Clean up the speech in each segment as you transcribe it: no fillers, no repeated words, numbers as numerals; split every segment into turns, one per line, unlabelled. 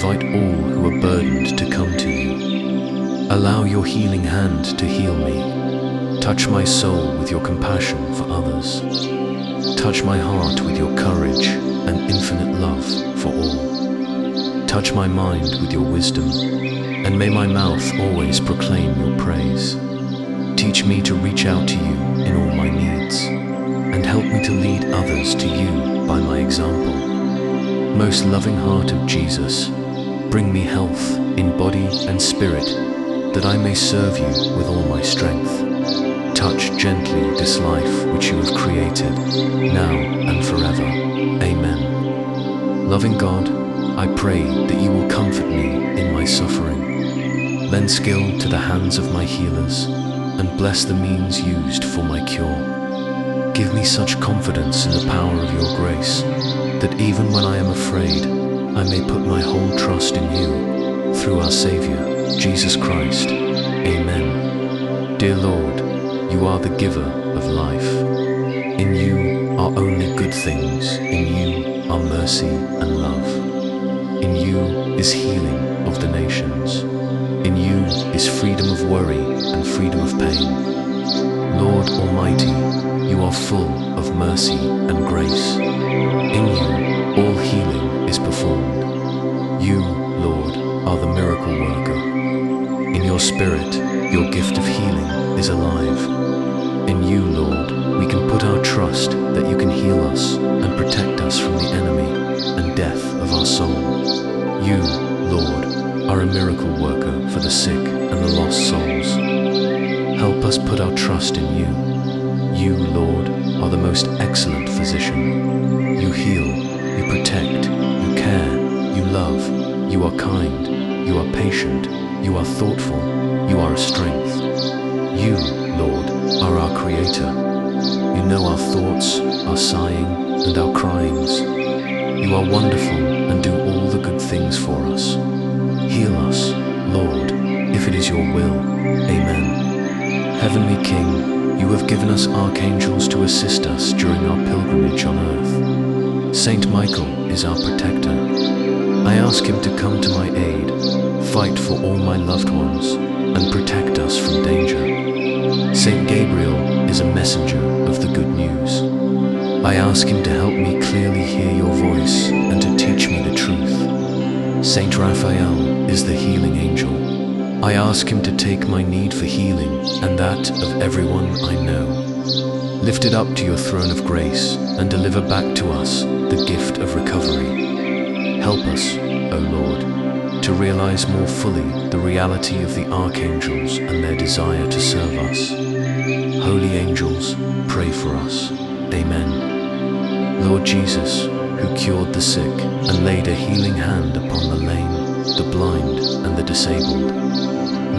invite all who are burdened to come to you. Allow your healing hand to heal me. Touch my soul with your compassion for others. Touch my heart with your courage and infinite love for all. Touch my mind with your wisdom, and may my mouth always proclaim your praise. Teach me to reach out to you in all my needs, and help me to lead others to you by my example. Most loving heart of Jesus, bring me health in body and spirit, that I may serve you with all my strength. Touch gently this life which you have created, now and forever. Amen. Loving God, I pray that you will comfort me in my suffering. Lend skill to the hands of my healers, and bless the means used for my cure. Give me such confidence in the power of your grace, that even when I am afraid, I may put my whole trust in you, through our Saviour, Jesus Christ. Amen. Dear Lord, you are the giver of life. In you are only good things. In you are mercy and love. In you is healing of the nations. In you is freedom of worry and freedom of pain. Lord Almighty, you are full of mercy and grace. In you all healing is performed. You, Lord, are the miracle worker. In your Spirit, your gift of healing is alive. In you, Lord, we can put our trust that you can heal us and protect us from the enemy and death of our soul. You, Lord, are a miracle worker for the sick and the lost souls. Help us put our trust in you. You, Lord, are the most excellent physician. You heal, you protect, you care, you love, you are kind, you are patient, you are thoughtful, you are a strength. You, Lord, are our Creator. You know our thoughts, our sighing, and our cryings. You are wonderful and do all the good things for us. Heal us, Lord, if it is your will. Amen. Heavenly King, you have given us archangels to assist us during our pilgrimage on earth. Saint Michael is our protector. I ask him to come to my aid, fight for all my loved ones, and protect us from danger. Saint Gabriel is a messenger of the good news. I ask him to help me clearly hear your voice and to teach me the truth. Saint Raphael is the healing angel. I ask him to take my need for healing and that of everyone I know. Lift it up to your throne of grace and deliver back to us the gift of recovery. Help us, O Lord, to realize more fully the reality of the archangels and their desire to serve us. Holy angels, pray for us. Amen. Lord Jesus, who cured the sick and laid a healing hand upon the lame, the blind, and the disabled,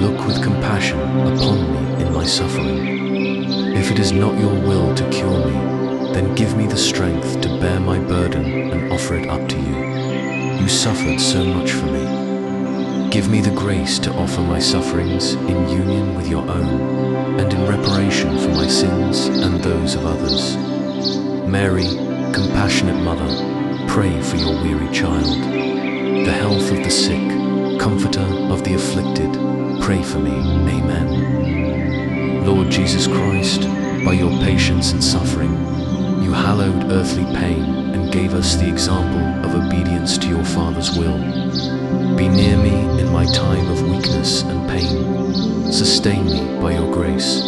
look with compassion upon me in my suffering. If it is not your will to cure me, then give me the strength to bear my burden and offer it up to you. You suffered so much for me. Give me the grace to offer my sufferings in union with your own, and in reparation for my sins and those of others. Mary, compassionate Mother, pray for your weary child. The health of the sick, comforter of the afflicted, pray for me. Amen. Lord Jesus Christ, by your patience and suffering, you hallowed earthly pain and gave us the example of obedience to your Father's will. Be near me in my time of weakness and pain. Sustain me by your grace,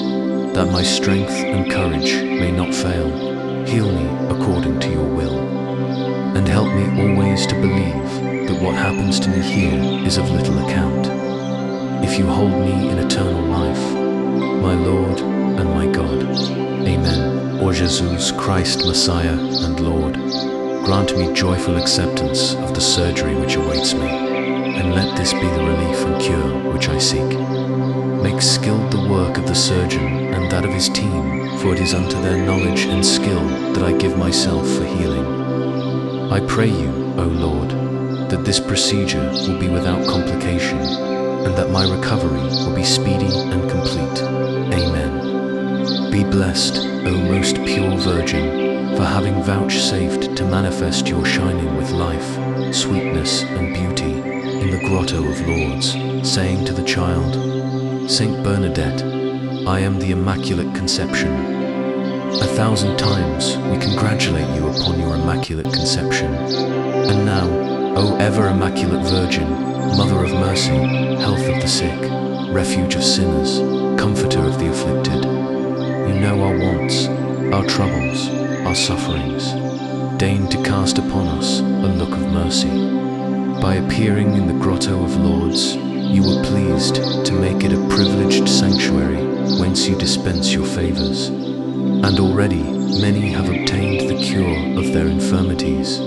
that my strength and courage may not fail. Heal me according to your will. And help me always to believe that what happens to me here is of little account. If you hold me in eternal life, my Lord and my God. Amen. O Jesus Christ, Messiah and Lord, grant me joyful acceptance of the surgery which awaits me, and let this be the relief and cure which I seek. Make skilled the work of the surgeon and that of his team, for it is unto their knowledge and skill that I give myself for healing. I pray you, O Lord, that this procedure will be without complication, and that my recovery will be speedy and complete. Amen. Be blessed, O most pure Virgin, for having vouchsafed to manifest your shining with life, sweetness, and beauty in the grotto of Lourdes, saying to the child, "Saint Bernadette, I am the Immaculate Conception." 1,000 times we congratulate you upon your Immaculate Conception. And now, O ever Immaculate Virgin, Mother of Mercy, Health of the Sick, Refuge of sinners, Comforter of the afflicted, you know our wants, our troubles, our sufferings. Deign to cast upon us a look of mercy. By appearing in the grotto of Lourdes, you were pleased to make it a privileged sanctuary whence you dispense your favors. And already many have obtained the cure of their infirmities,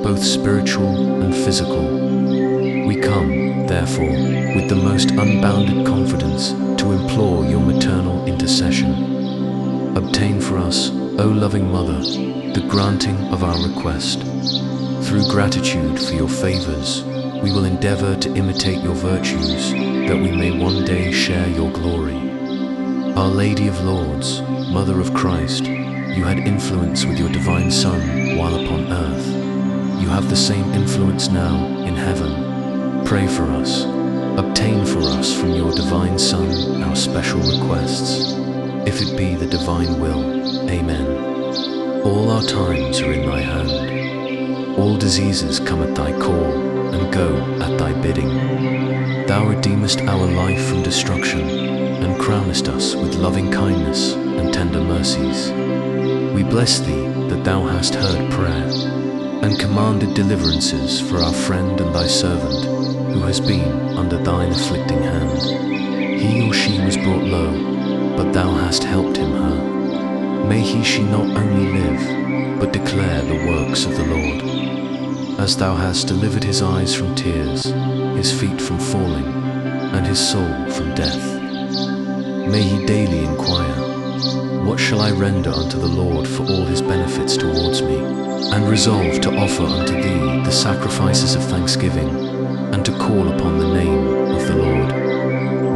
both spiritual and physical. We come, therefore, with the most unbounded confidence to implore your maternal intercession. Obtain for us, O loving Mother, the granting of our request. Through gratitude for your favors, we will endeavor to imitate your virtues, that we may one day share your glory. Our Lady of Lourdes, Mother of Christ, you had influence with your divine Son while upon earth. You have the same influence now in heaven. Pray for us. Obtain for us from your divine Son our special requests, if it be the divine will. Amen. All our times are in thy hand. All diseases come at thy call, and go at thy bidding. Thou redeemest our life from destruction, and crownest us with loving kindness and tender mercies. We bless thee that thou hast heard prayer, and commanded deliverances for our friend and thy servant, who has been under thine afflicting hand. He or she was brought low, but thou hast helped him her. May she not only live, but declare the works of the Lord. As thou hast delivered his eyes from tears, his feet from falling, and his soul from death. May he daily inquire, what shall I render unto the Lord for all his benefits towards me? And resolve to offer unto thee the sacrifices of thanksgiving, and to call upon the name of the Lord.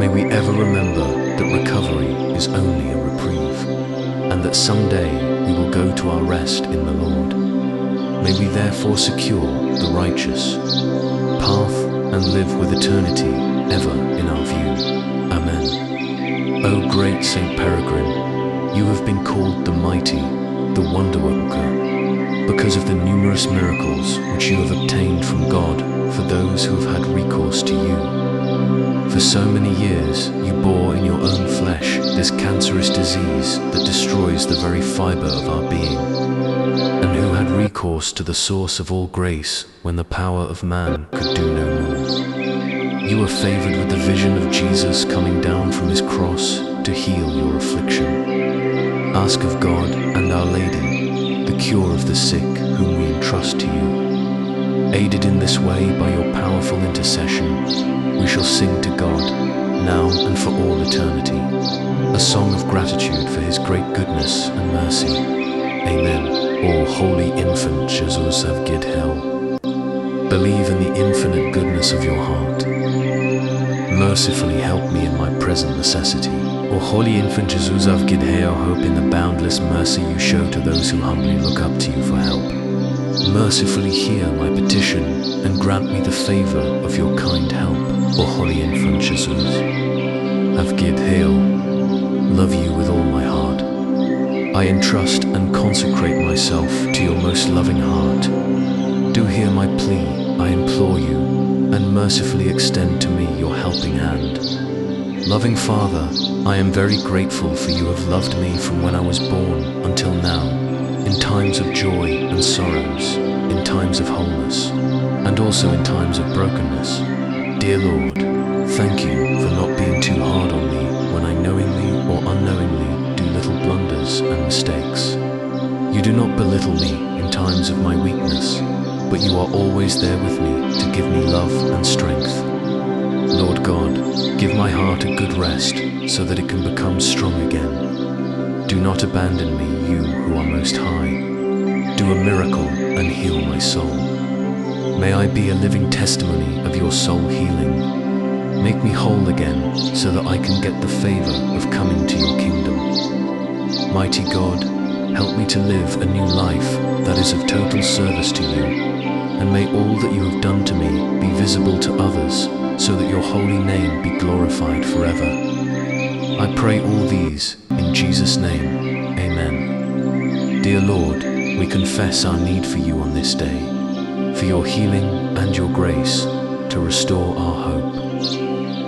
May we ever remember that recovery is only a reprieve, and that someday we will go to our rest in the Lord. May we therefore secure the righteous path and live with eternity ever in our view. Amen. O great Saint Peregrine, you have been called the mighty, the wonder worker, because of the numerous miracles which you have obtained from God for those who have had recourse to you. For so many years you bore in your own flesh this cancerous disease that destroys the very fiber of our being, and who had recourse to the source of all grace when the power of man could do no more. You were favored with the vision of Jesus coming down from his cross to heal your affliction. Ask of God and Our Lady the cure of the sick whom we entrust to you. Aided in this way by your powerful intercession, we shall sing to God, now and for all eternity, a song of gratitude for his great goodness and mercy. Amen. O holy infant Jesus av gid hell, believe in the infinite goodness of your heart. Mercifully help me in my present necessity. O holy infant Jesus av gid hell, hope in the boundless mercy you show to those who humbly look up to you for help. Mercifully hear my petition and grant me the favor of your kind help. O holy infant Jesus av gid hell, love you with all my heart. I entrust and consecrate myself to your most loving heart. Do hear my plea, I implore you, and mercifully extend to me your helping hand. Loving Father, I am very grateful for you have loved me from when I was born until now, in times of joy and sorrows, in times of wholeness, and also in times of brokenness. Dear Lord, thank you for not being too hard on me when I knowingly or unknowingly do little blunders and mistakes. You do not belittle me in times of my weakness, but you are always there with me to give me love and strength. Lord God, give my heart a good rest so that it can become strong again. Do not abandon me, you who are most high. Do a miracle and heal my soul. May I be a living testimony of your soul healing. Make me whole again so that I can get the favor of coming to your kingdom. Mighty God, help me to live a new life that is of total service to you, and may all that you have done to me be visible to others, so that your holy name be glorified forever. I pray all these in Jesus' name. Amen. Dear Lord, we confess our need for you on this day, for your healing and your grace to restore our hope.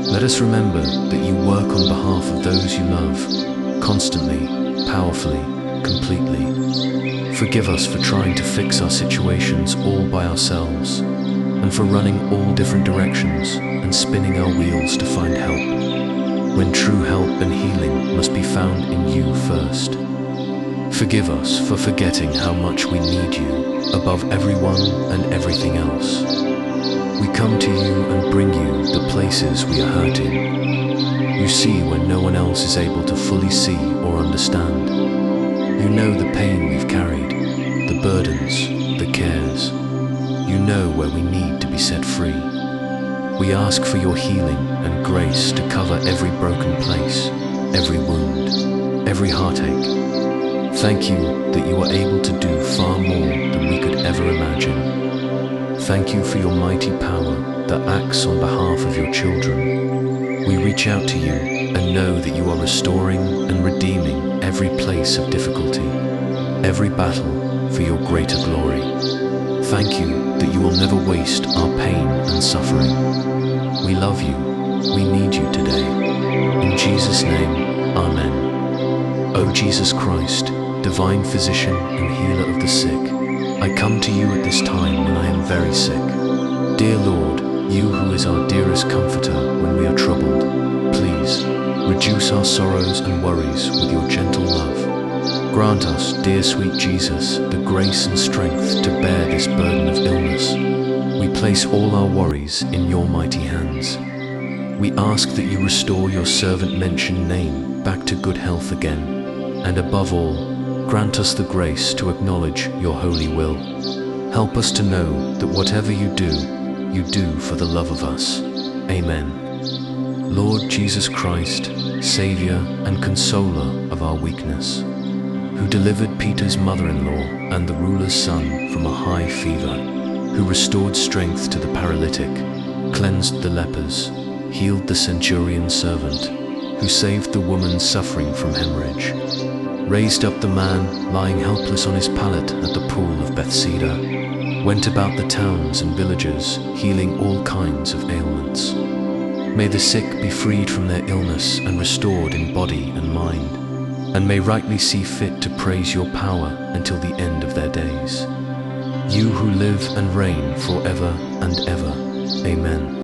Let us remember that you work on behalf of those you love, constantly, powerfully, completely. Forgive us for trying to fix our situations all by ourselves, and for running all different directions and spinning our wheels to find help, when true help and healing must be found in you first. Forgive us for forgetting how much we need you above everyone and everything else. We come to you and bring you the places we are hurting. You see when no one else is able to fully see or understand. You know the pain we've carried, the burdens, the cares. You know where we need to be set free. We ask for your healing and grace to cover every broken place, every wound, every heartache. Thank you that you are able to do far more than we could ever imagine. Thank you for your mighty power that acts on behalf of your children. We reach out to you and know that you are restoring and redeeming every place of difficulty, every battle for your greater glory. Thank you that you will never waste our pain and suffering. We love you. We need you today. In Jesus' name, Amen. O Jesus Christ, divine physician and healer of the sick, I come to you at this time when I am very sick. Dear Lord, you who is our dearest comforter when we are troubled, please reduce our sorrows and worries with your gentle love. Grant us, dear sweet Jesus, the grace and strength to bear this burden of illness. We place all our worries in your mighty hands. We ask that you restore your servant-mentioned name back to good health again, and above all, grant us the grace to acknowledge your holy will. Help us to know that whatever you do for the love of us. Amen. Lord Jesus Christ, Savior and Consoler of our weakness, who delivered Peter's mother-in-law and the ruler's son from a high fever, who restored strength to the paralytic, cleansed the lepers, healed the centurion's servant, who saved the woman suffering from hemorrhage, raised up the man lying helpless on his pallet at the pool of Bethsaida, went about the towns and villages, healing all kinds of ailments. May the sick be freed from their illness and restored in body and mind, and may rightly see fit to praise your power until the end of their days. You who live and reign forever and ever. Amen.